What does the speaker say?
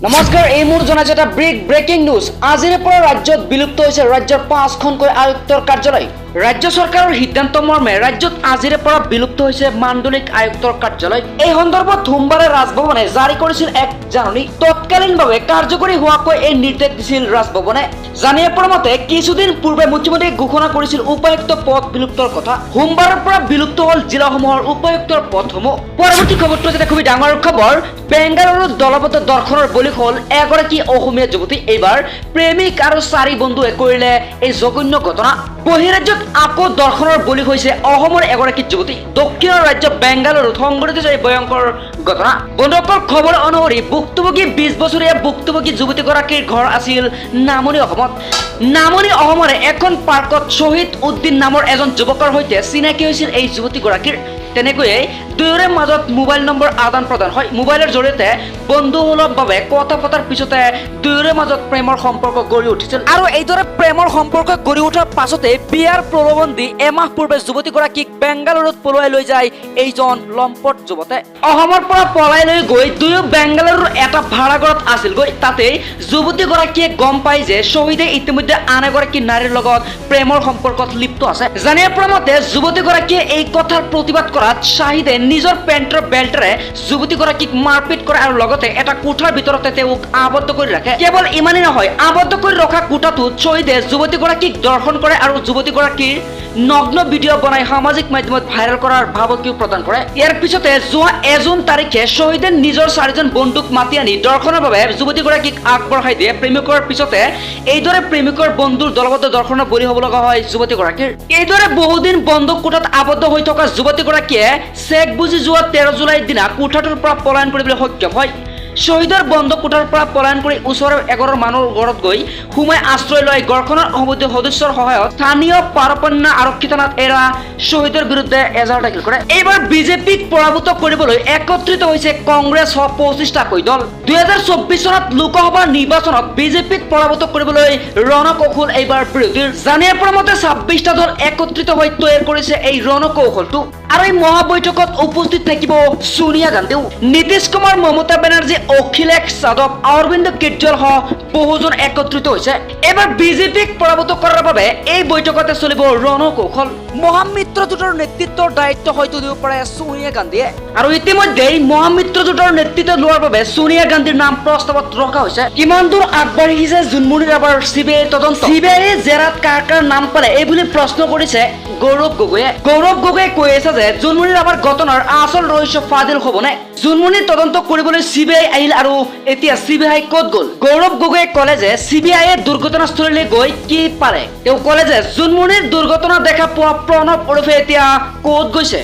নমস্কাৰ, এই মোৰ জনাইছে এটা ব্ৰেকিং নিউজ। আজিৰে পৰা ৰাজ্যত বিলুপ্ত হৈছে ৰাজ্যৰ 5খনকৈ আয়ুক্তৰ কাৰ্যালয়। ৰাজ্য চৰকাৰৰ সিদ্ধান্ত মৰ্মে ৰাজ্যত আজিৰে পৰা বিলুপ্ত হৈছে মাণ্ডলিক আয়ুক্তৰ কাৰ্যালয়। এই সন্দৰ্ভত সোমবাৰে ৰাজভৱনে জাৰি কৰিছিল এক জাননী। তৎকালীনভাৱে কাৰ্যকৰী হোৱাকৈ এই নিৰ্দেশ দিছিল ৰাজভৱনে। জানিব পৰা মতে কিছুদিন পূৰ্বে মুখ্যমন্ত্ৰীয়ে ঘোষণা কৰিছিল উপায়ুক্ত পদ বিলুপ্তৰ কথা। সোমবাৰৰ পৰা বিলুপ্ত হ'ল জিলাসমূহৰ উপায়ুক্তৰ পদসমূহ। পৰৱৰ্তী খবৰটো এটা খুবেই ডাঙৰ খবৰ। বেংগালুৰুত দলবদ্ধ দৰ্শনৰ বলি হ'ল এগৰাকী অসমীয়া যুৱতী। এইবাৰ প্ৰেমিক আৰু 4 বন্ধুৱে কৰিলে এই জঘন্য ঘটনা। বহিৰাজ্যত আকৌ দৰ্শনৰ বলি হৈছে অসমৰ এগৰাকী যুৱতী। দক্ষিণৰ ৰাজ্য বেংগালুৰুত সংঘটিত এই ভয়ংকৰ ঘটনা। বন্ধুসকল, খবৰ অনুসৰি ভুক্তভোগী 20 বছৰীয়া ভুক্তভোগী যুৱতীগৰাকীৰ ঘৰ আছিল নামনি অসমত। নামনি অসমৰে এখন পাৰ্কত শ্বহীদ উদ্দিন নামৰ এজন যুৱকৰ সৈতে চিনাকি হৈছিল এই যুৱতীগৰাকীৰ। তেনেকৈয়ে দুয়োৰে মাজত মোবাইল নম্বৰ আদান প্ৰদান হয়। মোবাইলৰ জৰিয়তে বন্ধুসুলভভাৱে কথা পতাৰ পিছতে দুয়োৰে মাজত প্ৰেমৰ সম্পৰ্ক গঢ়ি উঠিছিল। আৰু এইদৰে প্ৰেমৰ সম্পৰ্ক গঢ়ি উঠাৰ পাছতে বিয়াৰ প্ৰলোভন দি এমাহ পূৰ্বে যুৱতীগৰাকীক বেংগালুৰুত পলুৱাই লৈ যায় এইজন লম্পট যুৱকে। অসমৰ পৰা পলাই লৈ গৈ দুয়ো বেংগালুৰুৰ এটা ভাড়াঘৰত আছিলগৈ। তাতেই যুৱতীগৰাকীয়ে গম পায় যে শ্বহীদে ইতিমধ্যে আন এগৰাকী নাৰীৰ লগত প্ৰেমৰ সম্পৰ্কত লিপ্ত আছে। জানিব পৰা মতে যুৱতীগৰাকীয়ে এই কথাৰ প্ৰতিবাদ কৰাত শ্বাহিদে নিজৰ পেণ্টৰ বেল্টেৰে যুৱতীগৰাকীক মাৰপিট কৰে আৰু লগতে এটা কোঠাৰ ভিতৰতে তেওঁক আবদ্ধ কৰি ৰাখে। কেৱল ইমানেই নহয়, আবদ্ধ কৰি ৰখা কোঠাটোত শ্বহীদে যুৱতীগৰাকীক দৰ্শন কৰে আৰু যুৱতীগৰাকীৰ নগ্ন ভিডিঅ' বনাই সামাজিক মাধ্যমত ভাইৰেল কৰাৰ ভাবুকিও প্ৰদান কৰে। ইয়াৰ পিছতে যোৱা 1 জুন তাৰিখে শ্বহীদে নিজৰ 4জন বন্ধুক মাতি আনি দৰ্শনৰ বাবে যুৱতীগৰাকীক আগবঢ়াই দিয়ে। প্ৰেমিকৰ পিছতে এইদৰে প্ৰেমিকৰ বন্ধুৰ দলবদ্ধ দৰ্শনৰ বলি হ'ব লগা হয় যুৱতীগৰাকীৰ। এইদৰে বহুদিন বন্ধ কোঠাত আবদ্ধ হৈ থকা যুৱতীগৰাকীয়ে চেক বুজি যোৱা 13 জুলাইৰ দিনা কোঠাটোৰ পৰা পলায়ন কৰিবলৈ সক্ষম হয়। শ্বহীদৰ বন্ধ কোঠাৰ পৰা পলায়ন কৰি ওচৰৰ এঘৰৰ মানুহৰ ঘৰত গৈ সোমাই আশ্ৰয় লয় গড়খনৰ সদস্যৰ সহায়ত স্থানীয় পাৰপন্য আৰক্ষী থানাত এৰা শ্বহীদৰ বিৰুদ্ধে এজাহাৰ দাখিল কৰে। এইবাৰ বিজেপিক পৰাভূত কৰিবলৈ একত্ৰিত হৈছে কংগ্ৰেছ সহ 25টাকৈ দল। 2024 চনত লোকসভা নিৰ্বাচনত বিজেপিক পৰাভূত কৰিবলৈ ৰণকৌশল এইবাৰ বিৰোধীৰ। জানিব পৰা মতে 26টা দল একত্ৰিত হৈ তৈয়াৰ কৰিছে এই ৰণকৌশলটো। আৰু এই মহাবৈঠকত উপস্থিত থাকিব সোনিয়া গান্ধীও। নীতিশ কুমাৰ, মমতা বেনাৰ্জী, অখিলেশ যাদৱ, অৰবিন্দ কেজৰিৱাল সহ বহুজন একত্ৰিত হৈছে। এবাৰ বিজেপিক পৰাভূত কৰাৰ বাবে এই বৈঠকতে চলিব ৰণকৌশল। মহামিত্ৰজোঁটৰ নেতৃত্বৰ দায়িত্ব হয়তো দিব পাৰে সোনিয়া গান্ধীয়ে। আৰু ইতিমধ্যে মহামিত্ৰজোঁটৰ নেতৃত্ব লোৱাৰ বাবে সোনিয়া গান্ধীৰ নাম প্ৰস্তাৱত ৰখা হৈছে। কিমান দূৰ আগবাঢ়িছে জোনমণি ৰাভাৰ CBI তদন্ত? CBI জেৰাত কাৰ কাৰ নাম পালে এই বুলি প্ৰশ্ন কৰিছে গৌৰৱ গগৈয়ে। গৌৰৱ গগৈয়ে কৈ আছে যে জোনমণি ৰাভাৰ ঘটনাৰ আচল ৰহস্য ফাদিল হ'বনে? জোনমণিৰ তদন্ত কৰিবলৈ CBI আহিল আৰু এতিয়া CBI ক'ত গ'ল? গৌৰৱ গগৈয়ে ক'লে যে CBI দুৰ্ঘটনাস্থলীলৈ গৈ কি পাৰে। তেওঁ ক'লে যে জোনমণিৰ দুৰ্ঘটনা দেখা পোৱা প্ৰণৱ ওৰফে এতিয়া ক'ত গৈছে।